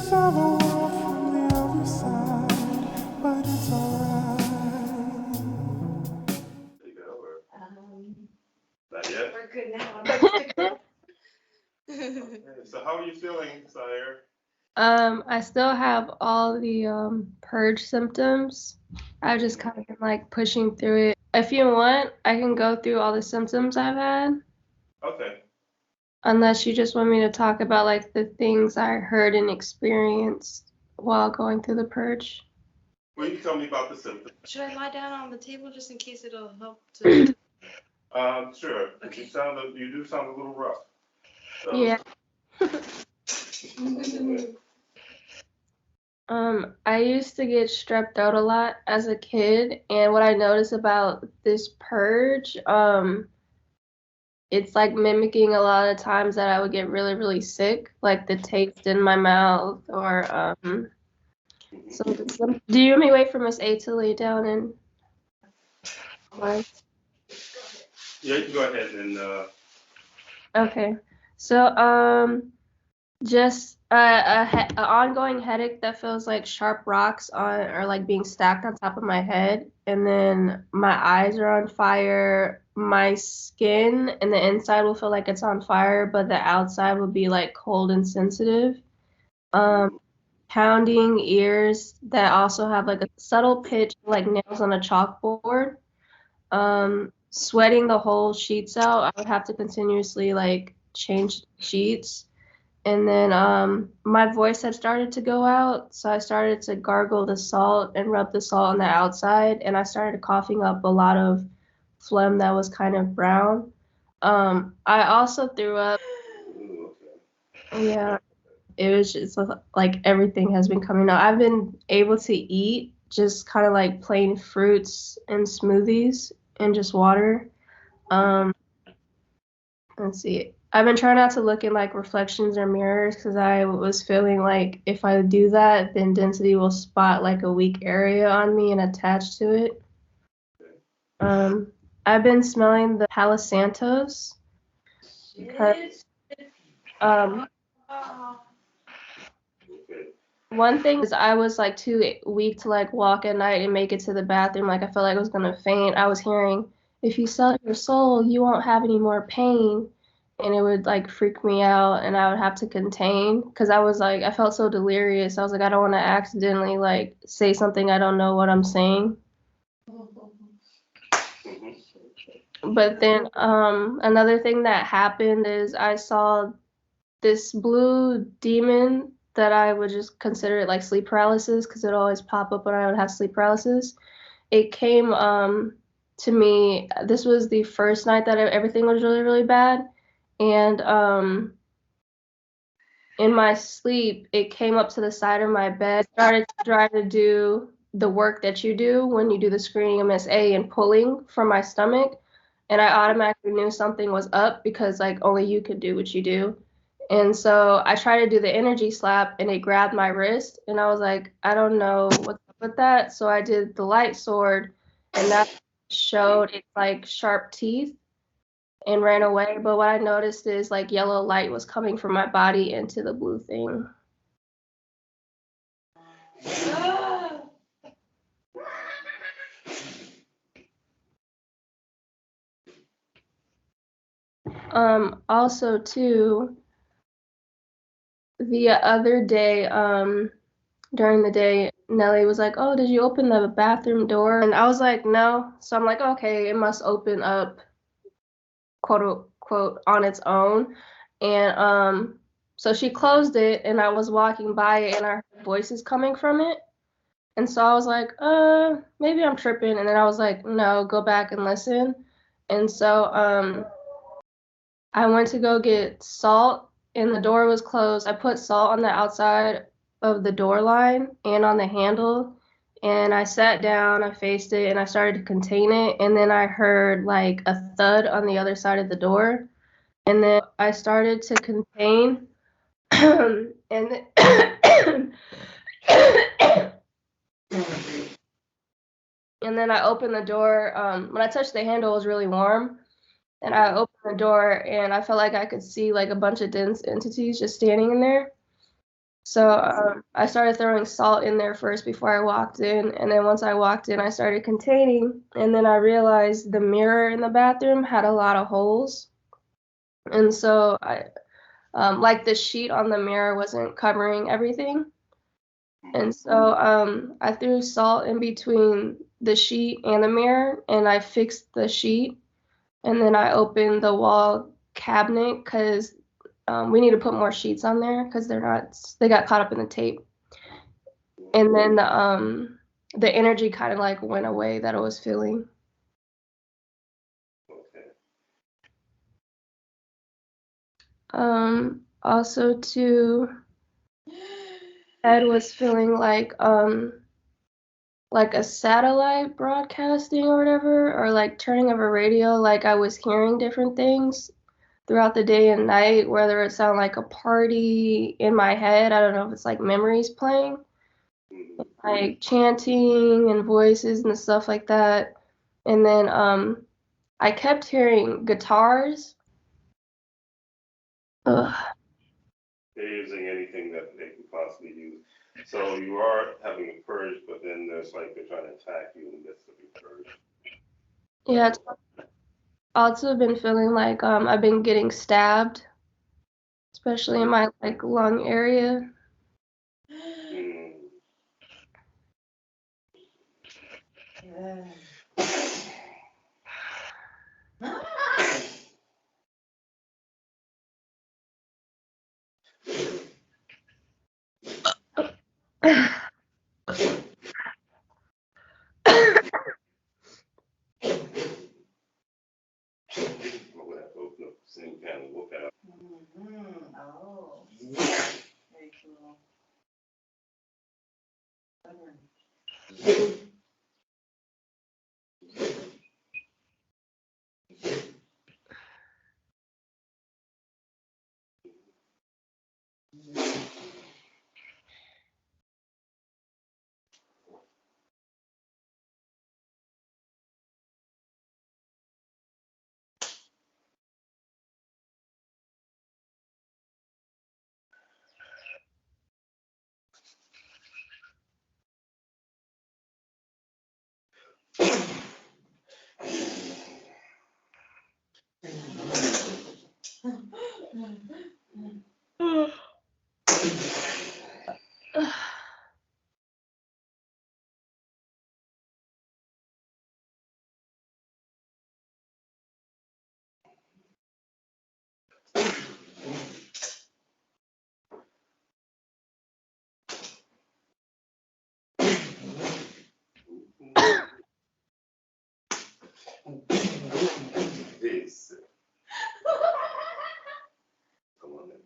saw the world from the other side, but it's alright. You go, or not yet? We're good now. Okay, so how are you feeling, Saiyr? I still have all the purge symptoms. I just kind of been like pushing through it. If you want, I can go through all the symptoms I've had. Okay. Unless you just want me to talk about like the things I heard and experienced while going through the purge. Well, you can tell me about the symptoms. Should I lie down on the table just in case it'll help to? Sure. Okay. You do sound a little rough. So, Yeah. I used to get strep throat a lot as a kid, and what I noticed about this purge, it's like mimicking a lot of times that I would get really, really sick, like the taste in my mouth or some. Do you want me to wait for Miss A to lay down and why? Yeah, you can go ahead and Okay. So just a ongoing headache that feels like sharp rocks on or like being stacked on top of my head, and then my eyes are on fire. My skin and the inside will feel like it's on fire, but the outside will be like cold and sensitive. Pounding ears that also have like a subtle pitch, like nails on a chalkboard. Sweating the whole sheets out. I would have to continuously like change sheets. And then my voice had started to go out, so I started to gargle the salt and rub the salt on the outside, and I started coughing up a lot of phlegm that was kind of brown. I also threw up. Yeah, it was just like everything has been coming out. I've been able to eat just kind of like plain fruits and smoothies and just water. Um, let's see. I've been trying not to look in like reflections or mirrors because I was feeling like if I do that, then density will spot like a weak area on me and attach to it. I've been smelling the Palo Santos because one thing is I was like too weak to like walk at night and make it to the bathroom. Like I felt like I was gonna faint. I was hearing, if you sell your soul, you won't have any more pain. And it would like freak me out and I would have to contain because I was like, I felt so delirious. I was like, I don't want to accidentally like say something I don't know what I'm saying. But then another thing that happened is I saw this blue demon that I would just consider it like sleep paralysis because it always pop up when I would have sleep paralysis. It came to me. This was the first night that everything was really, really bad. And in my sleep, it came up to the side of my bed, started to try to do the work that you do when you do the screening of Miss A and pulling from my stomach. And I automatically knew something was up because like only you could do what you do. And so I tried to do the energy slap and it grabbed my wrist and I was like, I don't know what's up with that. So I did the light sword and that showed its like sharp teeth and ran away. But what I noticed is like yellow light was coming from my body into the blue thing. Also too, the other day, during the day, Nelly was like, "Oh, did you open the bathroom door?" And I was like, "No." So I'm like, "Okay, it must open up, quote unquote, on its own." And so she closed it, and I was walking by it, and I heard voices coming from it. And so I was like, maybe I'm tripping. And then I was like, no, go back and listen. And so I went to go get salt, and the door was closed. I put salt on the outside of the door line and on the handle. And I sat down, I faced it, and I started to contain it. And then I heard like a thud on the other side of the door. And then I started to contain. And then and then I opened the door. When I touched the handle, it was really warm. And I opened the door, and I felt like I could see like a bunch of dense entities just standing in there. So I started throwing salt in there first before I walked in, and then once I walked in, I started containing, and then I realized the mirror in the bathroom had a lot of holes, and so I like the sheet on the mirror wasn't covering everything, and so I threw salt in between the sheet and the mirror, and I fixed the sheet, and then I opened the wall cabinet because we need to put more sheets on there because they got caught up in the tape. And then the energy kind of like went away that I was feeling. Okay. Also too, Ed was feeling like a satellite broadcasting or whatever, or like turning of a radio, like I was hearing different things throughout the day and night, whether it sounded like a party in my head. I don't know if it's like memories playing, like chanting and voices and stuff like that. And then I kept hearing guitars. Ugh. They're using anything that they could possibly use. So you are having a purge, but then there's like they're trying to attack you in the midst of your purge. Yeah, it's also been feeling like I've been getting stabbed, especially in my like lung area. Mm. We'll have to open up the same can and look at it. Oh, very cool. This. Come on in.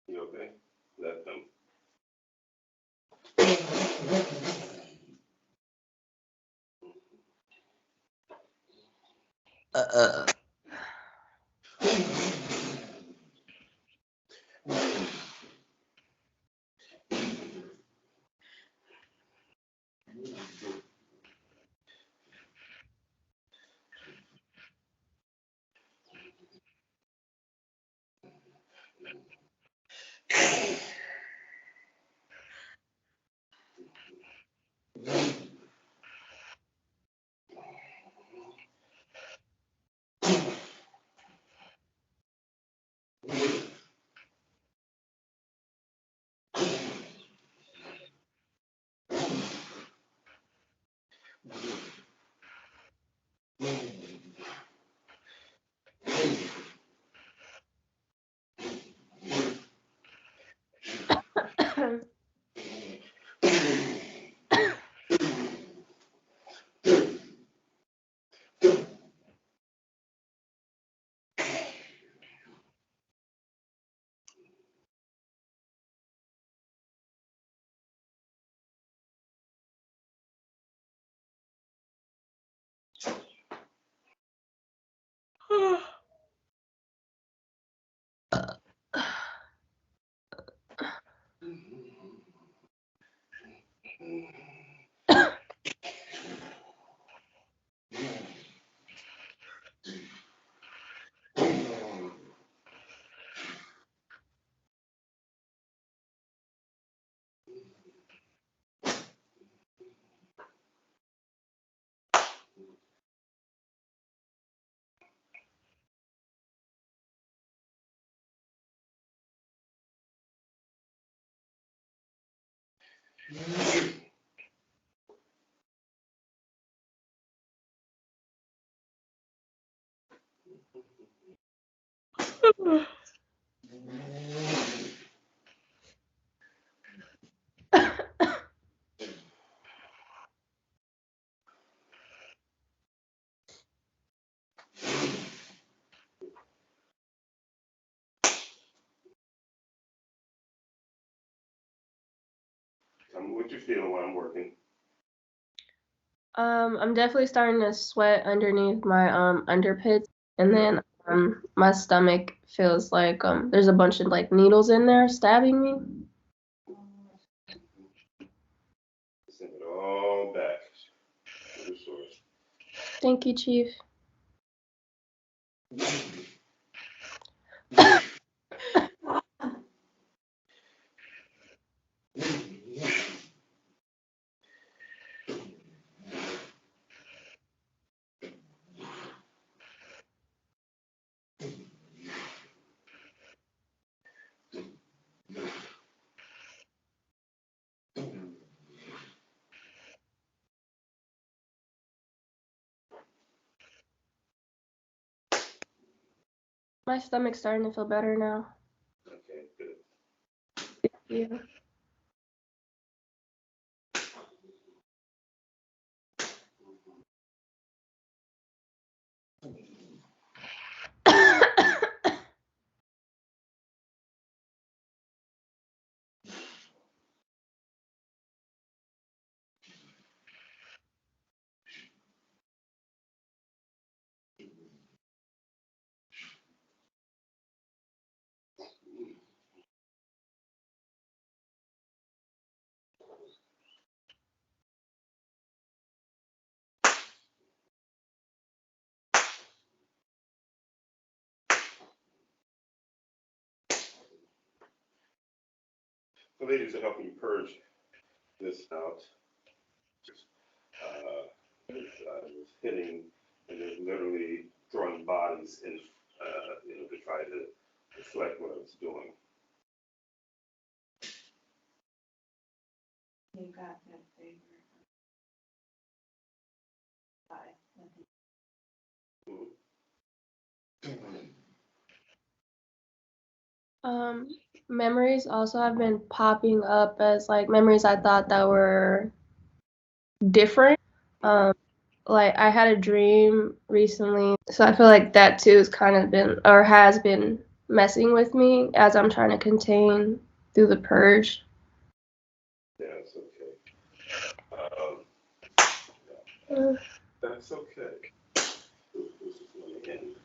You okay? Let them. Tell me what you feel while I'm working. I'm definitely starting to sweat underneath my underpits, and then my stomach feels like there's a bunch of like needles in there stabbing me. Send it all back to the source. Thank you, Chief. My stomach's starting to feel better now. Okay, good. Yeah. So ladies are helping you purge this out. It's hitting, and they're literally throwing bodies in, to try to deflect what it's doing. You got that favorite. Bye. Memories also have been popping up as like memories I thought that were different. Like I had a dream recently, so I feel like that too has kind of been or has been messing with me as I'm trying to contain through the purge. Yeah, it's okay. That's okay. This is going to end.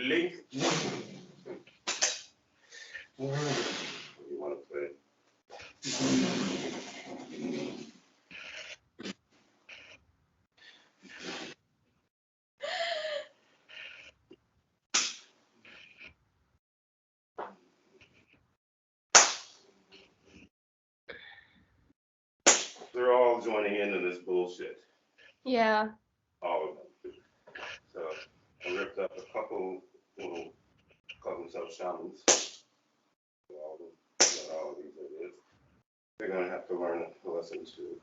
Link. What do you want to play? They're all joining in this bullshit. Yeah. All of them. So I ripped up a couple little call themselves shamans. All of them, not all of these idiots. They're gonna have to learn a lesson too.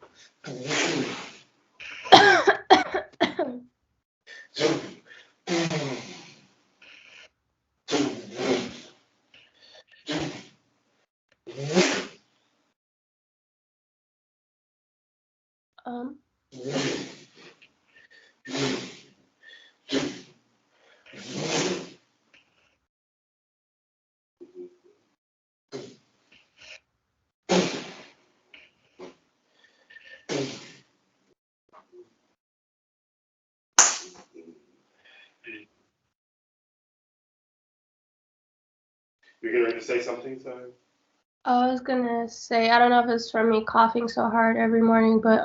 Um, You're getting ready to say something, sorry? I was gonna say, I don't know if it's from me coughing so hard every morning, but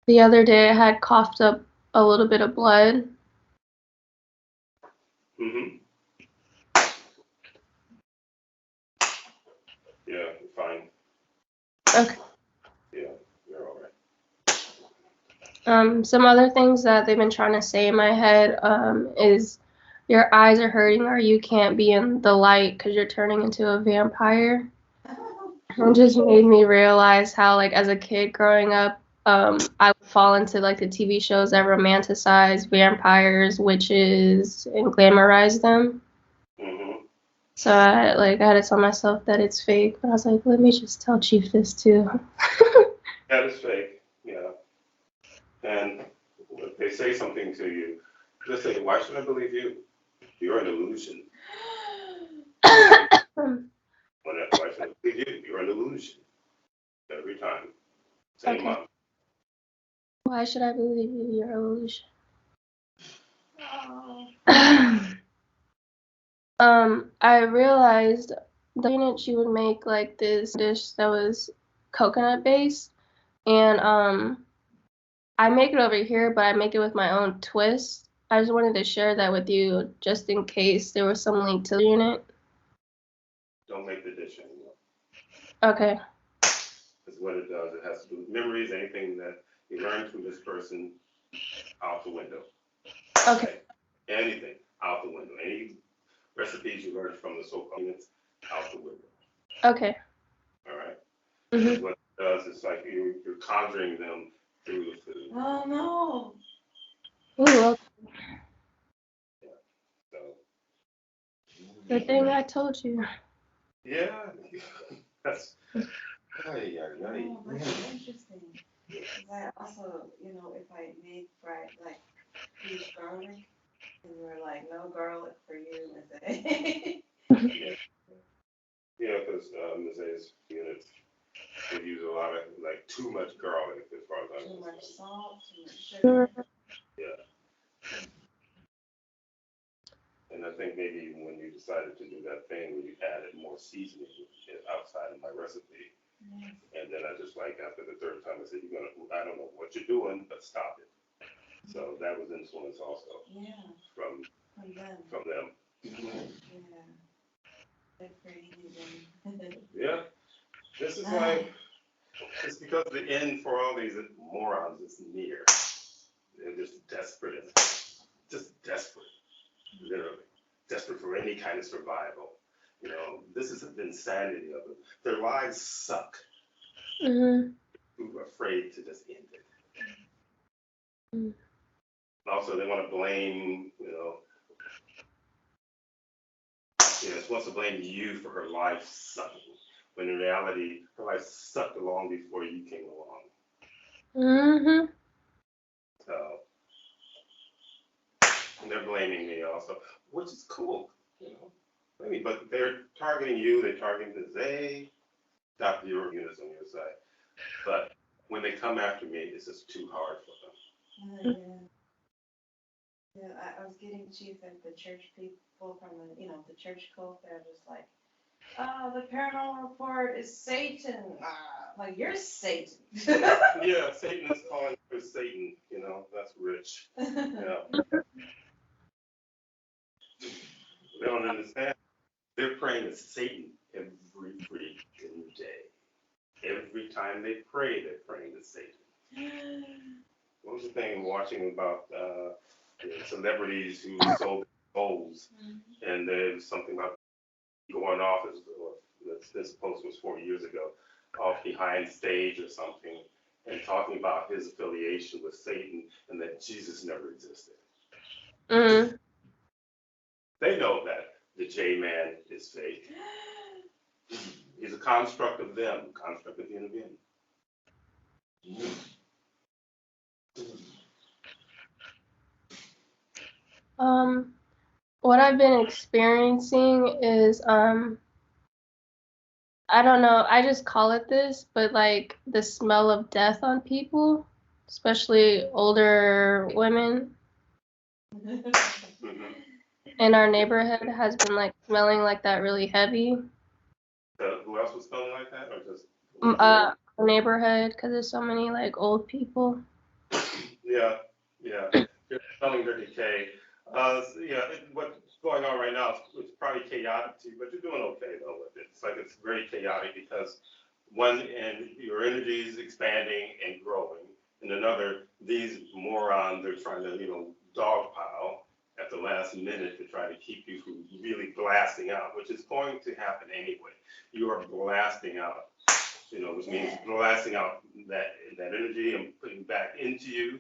the other day I had coughed up a little bit of blood. Mm-hmm. Yeah, you're fine. Okay. Yeah, you're all right. Some other things that they've been trying to say in my head is your eyes are hurting or you can't be in the light because you're turning into a vampire. It just made me realize how, like, as a kid growing up, I would fall into like the TV shows that romanticize vampires, witches, and glamorize them. Mm-hmm. So I had to tell myself that it's fake, but I was like, let me just tell Chief this too. That is fake, yeah. And if they say something to you, just say, why should I believe you? You're an illusion. Why should I believe you? You're an illusion. Every time. Same Okay. month. Why should I believe you? You're an illusion. I realized the unit she would make like this dish that was coconut based, and I make it over here, but I make it with my own twist. I just wanted to share that with you just in case there was some link to the unit. Don't make the dish anymore. Okay. Because what it does, it has to do with memories, anything that you learned from this person, out the window. Okay. Anything out the window. Any recipes you learned from the so-called units, out the window. Okay. All right? Mhm. What it does is like you're conjuring them through the food. Oh no. Ooh, well, So, good thing I told you. yeah, that's, ay, Oh, that's interesting. Because I also, if I made fried, like, used garlic, and you were like, no garlic for you, Miss A. yeah, yeah, because Mrs. units, they use a lot of, like, too much garlic as far as I'm Too much concerned. salt, too much sugar. Yeah. And I think maybe when you decided to do that thing where you added more seasoning outside of my recipe, Yes. and then I just like after the third time I said, I don't know what you're doing, but stop it. So that was influence also Yeah, from from them. them. Yeah. They're crazy. Yeah, this is like, it's because the end for all these morons is near. They're just desperate, just desperate, literally. Desperate for any kind of survival. This is the insanity of them. Their lives suck. Mhm. Who are afraid to just end it. Mm. Also, they want to blame, she wants to blame you for her life sucking, when in reality, her life sucked long before you came along. Mhm. So, and they're blaming me also, which is cool, but they're targeting you, they're targeting the Zay, Dr. Your units on your side. But when they come after me, it's just too hard for them. Yeah. Yeah, I was getting chief and the church people from the church cult. They're just like, the paranormal report is Satan. Like, you're Satan. Yeah, Satan is calling for Satan, that's rich. They don't understand. They're praying to Satan every freaking day. Every time they pray, they're praying to Satan. What was the thing watching about celebrities who sold souls, and there's something about going off, this post was 4 years ago, off behind stage or something, and talking about his affiliation with Satan and that Jesus never existed. Mhm. They know that the J-Man is fake. He's a construct of them, construct of the human being. What I've been experiencing is I don't know, I just call it this, but like the smell of death on people, especially older women Mhm. in our neighborhood has been like smelling like that really heavy. Who else was smelling like that, or just? Neighborhood because there's so many like old people. Yeah, yeah. You're smelling the decay. Yeah, what's going on right now is it's probably chaotic to you, but you're doing okay though with it. It's like it's very chaotic because one end your energy is expanding and growing, and another these morons are trying to dogpile at the last minute to try to keep you from really blasting out, which is going to happen anyway. You are blasting out, which means blasting out that energy and putting back into you.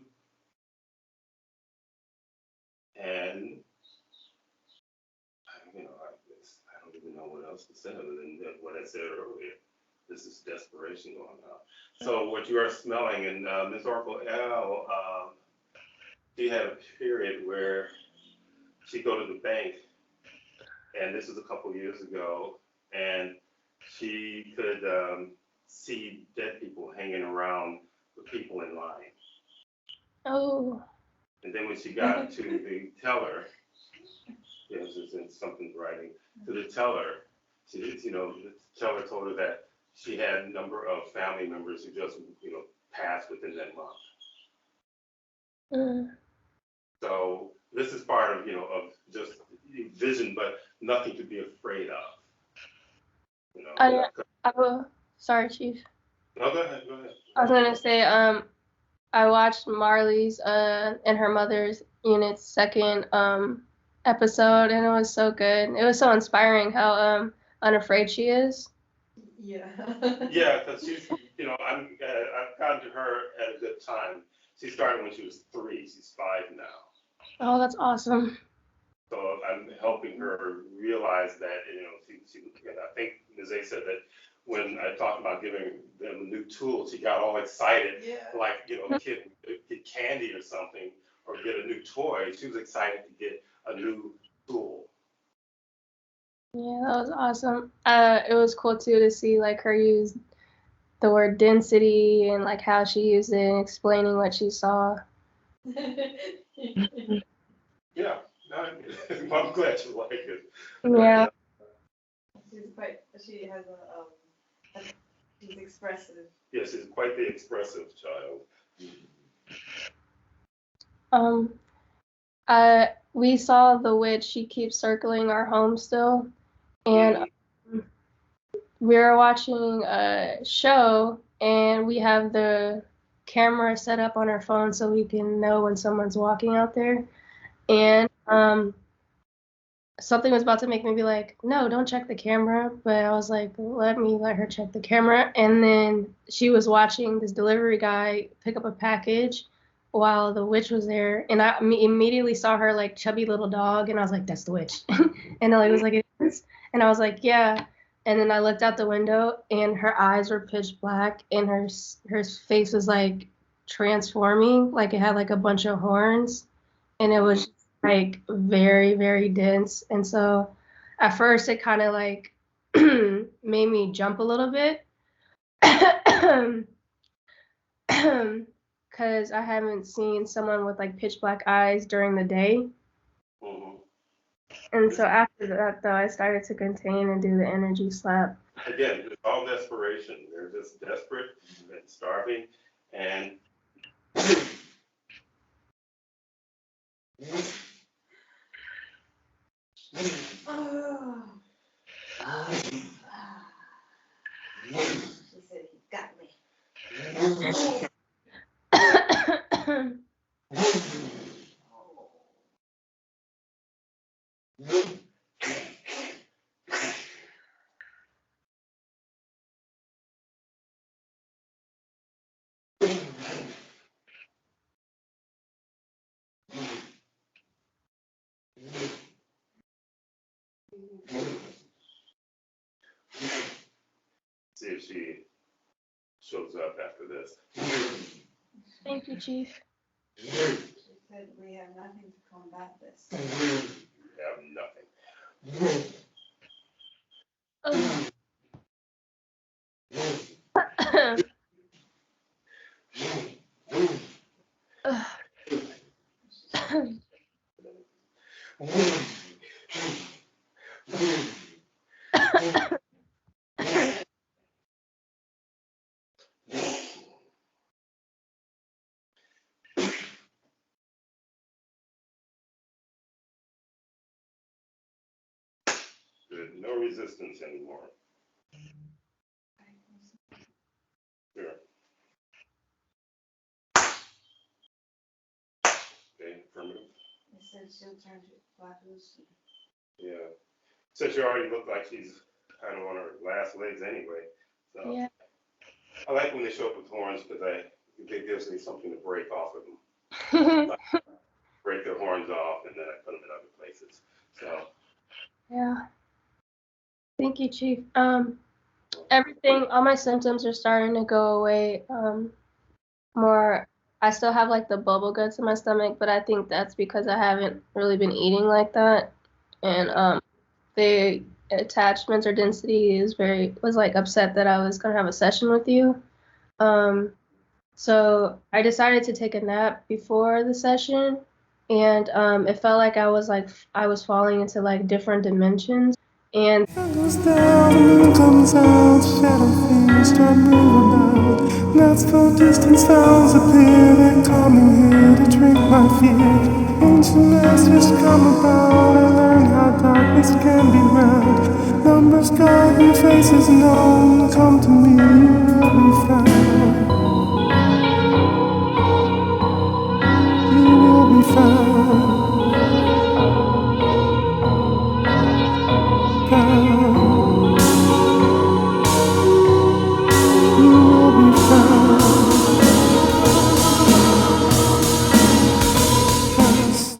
And I don't even know what else to say other than what I said earlier. This is desperation going on. So what you are smelling, and Ms. Oracle L, she had a period where she'd go to the bank, and this was a couple years ago, and she could see dead people hanging around the people in line. Oh. And then when she got to the teller, this is in something writing, to the teller, the teller told her that she had a number of family members who just, passed within that month. Mm. So this is part of, of just vision, but nothing to be afraid of. Sorry, Chief. No, go ahead, go ahead. I was gonna say, I watched Marley's and her mother's unit's second episode, and it was so good. It was so inspiring how unafraid she is. Yeah. Yeah, because she's, I've gotten to her at a good time. She started when she was 3. She's 5 now. Oh, that's awesome. So I'm helping her realize that, I think Ms. A said that when I talked about giving them a new tool, she got all excited, Yeah. like, kid get candy or something, or get a new toy. She was excited to get a new tool. Yeah, that was awesome. It was cool too to see like her use the word density and like how she used it and explaining what she saw. Yeah, I'm glad you like it. Yeah. She has she's expressive. Yeah, she's quite the expressive child. We saw the witch. She keeps circling our home still, and we were watching a show, and we have the camera set up on our phone so we can know when someone's walking out there. And something was about to make me be like, no, don't check the camera. But I was like, let her check the camera. And then she was watching this delivery guy pick up a package while the witch was there. And I immediately saw her like chubby little dog. And I was like, that's the witch. And I was like, it is. And I was like, yeah. And then I looked out the window and her eyes were pitch black and her face was like transforming. Like it had like a bunch of horns. And it was like very, very dense. And so at first it kind of like made me jump a little bit because I haven't seen someone with like pitch black eyes during the day. Mm-hmm. And so after that, though, I started to contain and do the energy slap. Again, it's all desperation. They're just desperate and starving, and She said he got me. see if she shows up after this. Thank you, Chief. She said we have nothing to combat this. You have nothing. Good. No resistance anymore. Sure. Okay, affirmative. They said she'll turn to black loose. Yeah. Since you already look like she's kind of on her last legs anyway. So Yeah. I like when they show up with horns because it gives me something to break off of them. Like, break their horns off and then I put them in other places. So Yeah. Thank you, Chief. Everything, all my symptoms are starting to go away. More, I still have like the bubble guts in my stomach, but I think that's because I haven't really been eating like that. And the attachments or density was like upset that I was gonna have a session with you. So I decided to take a nap before the session, and it felt like I was falling into like different dimensions. And Sun goes down, the moon comes out, shadow things start moving about. That's the distant sounds appear, they're coming here to drink my fear. Ancient masters come about.